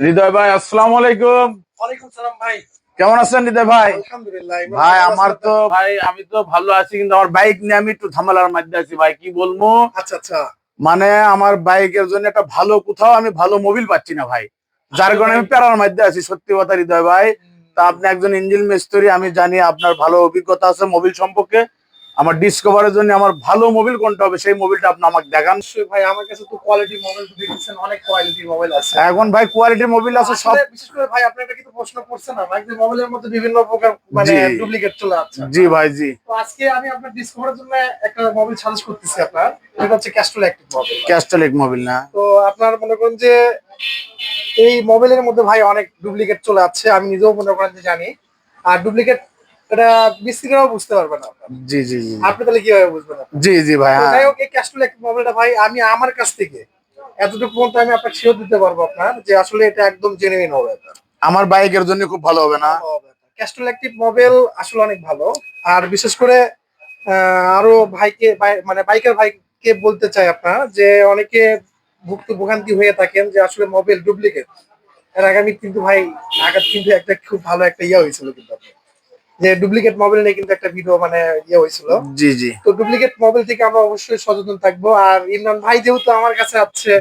হৃদয় ভাই, আসসালামু আলাইকুম। ওয়ালাইকুম সালাম ভাই। কেমন আছেন হৃদয় ভাই? আলহামদুলিল্লাহ। ভাই আমার তো ভাই আমি তো ভালো আছি, কিন্তু আমার বাইক নিয়ে আমি একটু ঝামেলার মধ্যে আছি ভাই, কি বলবো। আচ্ছা আচ্ছা। মানে আমার বাইকের জন্য একটা ভালো কোথাও আমি ভালো মোবিল পাচ্ছি না ভাই, যার আসলে কারণে ভাই আমি প্যারার মধ্যে আছি, সত্যি কথা হৃদয় ভাই। তা আপনি একজন ইঞ্জিন মিস্ত্রি, আমি জানি আপনার ভালো অভিজ্ঞতা আছে মোবিল সম্পর্কে। আমার ডিসকভারের জন্য আমার ভালো মোবিল কোনটা হবে সেই মোবিলটা আপনি আমাকে দেখান। অবশ্যই ভাই, আমার কাছে তো কোয়ালিটি মোবাইল দেখতেছেন, অনেক কোয়ালিটির মোবাইল আছে। এখন ভাই কোয়ালিটির মোবিল আছে সব। আসলে বিশেষ করে ভাই আপনার এটা কিন্তু প্রশ্ন করছেন না ভাই, যে মোবাইলের মধ্যে বিভিন্ন প্রকার মানে জি ডুপ্লিকেট চলে আসছে। জি ভাই জি। তো আজকে আমি আপনার ডিসকভারের জন্য একটা মোবাইল সাজেস্ট করতেছি আপনার। এটা হচ্ছে ক্যাস্ট্রল অ্যাক্টিভ মোবাইল। ক্যাস্টালিক মোবিল না? তো আপনার মনে করেন যে এই মোবাইলের মধ্যে ভাই অনেক ডুপ্লিকেট চলে আসছে, আমি নিজেও মনে করেন যে জানি। আর ডুপ্লিকেট এটা মিস্ত্রিরাও বুঝতে পারবে না আপনার। জি জি জি আপনি তাহলে কিভাবে বুঝবেন আপনার? জি জি ভাই। তো হ্যাঁ, যাই হোক, এই ক্যাস্ট্রল অ্যাক্টিভ মোবাইলটা ভাই আমি আমার কাছ থেকে এতটুকু পর্যন্ত আমি আপনাকে শিওর দিতে পারবো আপনার, যে আসলে এটা একদম জেনুইন হবে আপনার। আমার বাইকের জন্য খুব ভালো হবে না? ভালো হবে। ক্যাস্ট্রল অ্যাক্টিভ মোবাইল আসলে অনেক ভালো। আর বিশেষ করে আরো ভাইকে মানে বাইকার ভাইকে বলতে চাই আপনার, যে অনেকে ভোগান্তি হয়ে থাকেন যে আসলে মোবাইল ডুপ্লিকেট। এর আগে আমি কিন্তু ভাই ঢাকার কিন্তু একটা খুব ভালো একটা ইয়ে হয়েছিল কিন্তু আপনার, যে ডুপ্লিকেট মোবাইল নিয়ে কিন্তু একটা ভিডিও মানে ইয়ে হয়েছিল। জি জি। তো ডুপ্লিকেট মোবাইল থেকে আমরা অবশ্যই সচেতন থাকবো। আর ইমরান ভাই যেহেতু আমার কাছে আছে,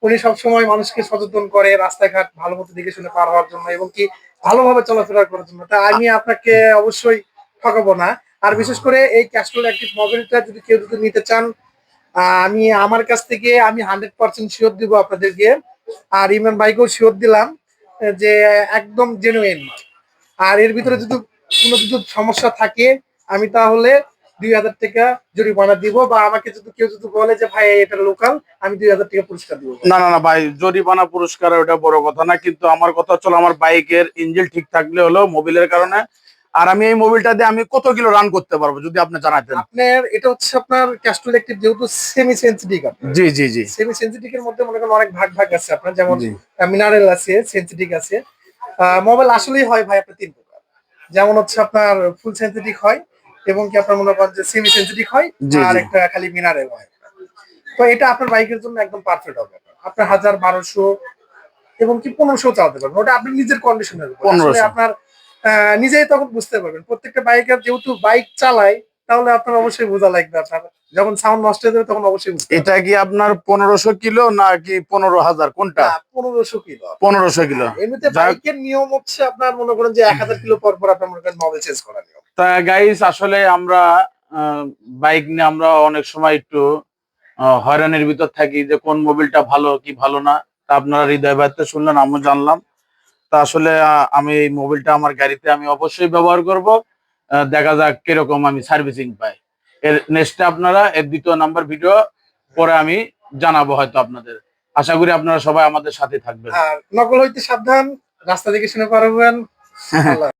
উনি সবসময় মানুষকে সচেতন করে রাস্তাঘাট ভালো মতো দেখে শুনে পার হওয়ার জন্য, এবং কি ভালোভাবে চলাফেরা করার জন্য। তা আমি আপনাকে অবশ্যই ঠকাবো না। আর বিশেষ করে এই ক্যাস্ট্রল অ্যাক্টিভ মোবাইলটা যদি কেউ যদি নিতে চান, আমি আমার কাছ থেকে আমি 100% শিওর দিব আপনাদেরকে। আর ইমরান ভাইকেও শিওর দিলাম যে একদম জেনুইন। আর এর ভিতরে যদি কোনো কিছু সমস্যা থাকে, আমি তাহলে 2000 টাকা জরিমানা দিব, বা আমাকে যদি কেউ যদি বলে যে ভাই এটা লোকাল, আমি 2000 টাকা পুরস্কার দিব। না না না ভাই, জরিমানা পুরস্কার ওটা বড় কথা না, কিন্তু আমার কথা হচ্ছে আমার বাইকের ইঞ্জিন ঠিক থাকলে হলো মোবিলের কারণে। আর আমি এই মোবিলটা দিয়ে আমি কত কিলো রান করতে পারবো যদি আপনি জানাতেন। আপনার এটা হচ্ছে আপনার ক্যাস্ট্রল অ্যাক্টিভ যেহেতু সেমি সেন্সিটিভ, জি জি জি সেমি সেন্সিটিভ এর মধ্যে মনে করেন অনেক ভাগ ভাগ আছে আপনার, যেমন জি মিনারেল আছে, সেন্সিটিভ আছে। মোবাইল আসলেই হয় ভাই আপনার তিন প্রকার। যেমন হচ্ছে আপনার ফুল সেন্সিটিভ হয়, এবং কি আপনার মনে করেন যে সেমি সেন্সিটিভ হয়, জি আর জি। একটা খালি মিনারেল হয়। তো এটা আপনার বাইকের জন্য একদম পারফেক্ট হবে। আপনার 1000, 1200 এবং কি 1500 চালাতে পারবেন, ওটা আপনি নিজের কন্ডিশনের উপর। আসলে 1500? আপনার নিজেই তখন বুঝতে পারবেন। প্রত্যেকটা বাইকার যেহেতু বাইক চালায়, তাহলে আপনার অবশ্যই বোঝা লাগবে। আপনার যখন সাউন্ড নষ্ট হয়ে যাবে তখন অবশ্যই বুঝতে এটা পারবেন। কি আপনার 1500 কিলো নাকি 15,000 কোনটা? না, 1500 কিলো। 1500 কিলো। এমনিতে যাক, বাইকের নিয়ম হচ্ছে আপনার মনে করেন যে 1000 কিলো পর পর আপনার মনে করেন মোবাইল চেঞ্জ করা নিয়ম। তা গাইস আসলে আমরা বাইক নিয়ে আমরা অনেক সময় একটু হয়রানির ভিতর থাকি যে কোন মোবিলটা ভালো কি ভালো না। তা আপনারা হৃদয় ভাইতে শুনলেন, আমিও জানলাম। তা আসলে আমি এই মোবিলটা আমার গাড়িতে আমি অবশ্যই ব্যবহার করব। দেখা যাক কিরকম আমি সার্ভিসিং পাই। এর নেক্সটে আপনারা এর দ্বিতীয় নাম্বার ভিডিও পরে আমি জানাবো হয়তো আপনাদের। আশা করি আপনারা সবাই আমাদের সাথে থাকবেন। আর নকল হইতে সাবধান, রাস্তা দেখে শুনে পার হবেন। আল্লাহ